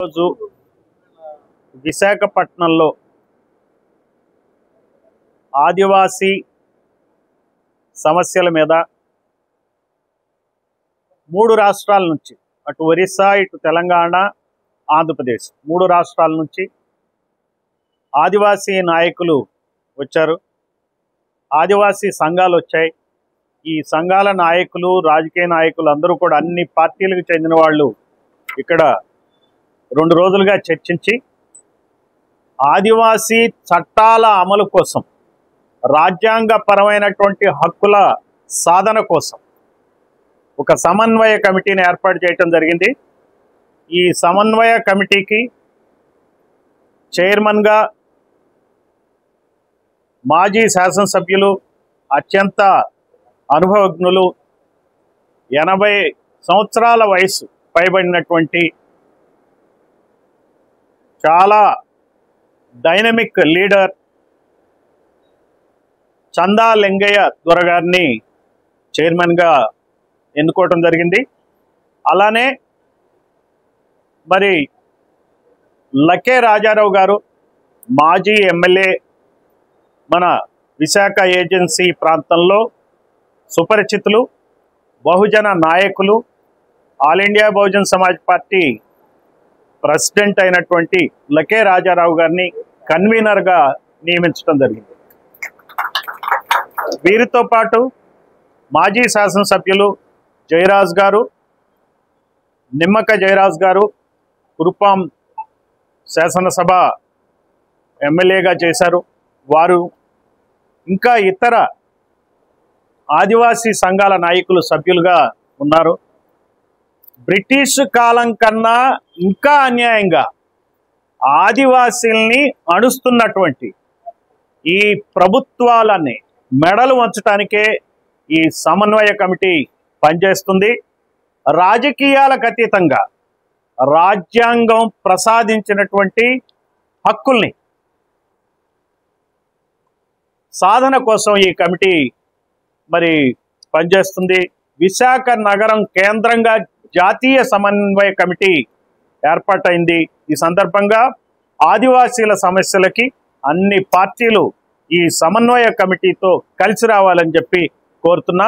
రోజు విశాఖపట్నంలో ఆదివాసీ సమస్యల మీద మూడు రాష్ట్రాల నుంచి అటు ఒరిస్సా, ఇటు తెలంగాణ, ఆంధ్రప్రదేశ్ మూడు రాష్ట్రాల నుంచి ఆదివాసీ నాయకులు వచ్చారు. ఆదివాసీ సంఘాలు వచ్చాయి. ఈ సంఘాల నాయకులు, రాజకీయ నాయకులు అందరూ కూడా అన్ని పార్టీలకు చెందిన వాళ్ళు ఇక్కడ 2 రోజులుగా చర్చించి ఆదివాసీ చట్టాల అమలు కోసం, రాజ్యాంగపరమైనటువంటి హక్కుల సాధన కోసం ఒక సమన్వయ కమిటీని ఏర్పాటు చేయడం జరిగింది. ఈ సమన్వయ కమిటీకి చైర్మన్గా మాజీ శాసనసభ్యులు, అత్యంత అనుభవజ్ఞులు, 80 సంవత్సరాల వయసు పైబడినటువంటి చాలా డైనమిక్ లీడర్ చందా లింగయ్య దొరగారిని చైర్మన్గా ఎన్నుకోవటం జరిగింది. అలానే మరి లకే రాజారావు గారు మాజీ ఎమ్మెల్యే, మన విశాఖ ఏజెన్సీ ప్రాంతంలో సుపరిచితులు, బహుజన నాయకులు, all India Bahujan Samaj party president అయినటువంటి లకే రాజారావు గారిని కన్వీనర్గా నియమించడం జరిగింది. వీరితో పాటు మాజీ శాసనసభ్యులు జయరాజ్ గారు, నిమ్మక జయరాజ్ గారు కురుపాం శాసనసభ ఎమ్మెల్యేగా చేశారు. వారు ఇంకా ఇతర ఆదివాసీ సంఘాల నాయకులు సభ్యులుగా ఉన్నారు. బ్రిటిష్ కాలం కన్నా ఇంకా అన్యాయంగా ఆదివాసీల్ని అణుస్తున్నటువంటి ఈ ప్రభుత్వాలని మెడలు వంచడానికే ఈ సమన్వయ కమిటీ పనిచేస్తుంది. రాజకీయాలకు అతీతంగా రాజ్యాంగం ప్రసాదించినటువంటి హక్కుల్ని సాధన కోసం ఈ కమిటీ మరి పనిచేస్తుంది. విశాఖ నగరం కేంద్రంగా జాతీయ సమన్వయ కమిటీ ఏర్పాటైంది. ఈ సందర్భంగా ఆదివాసీల సమస్యలకి అన్ని పార్టీలు ఈ సమన్వయ కమిటీతో కలిసి రావాలని చెప్పి కోరుతున్నా.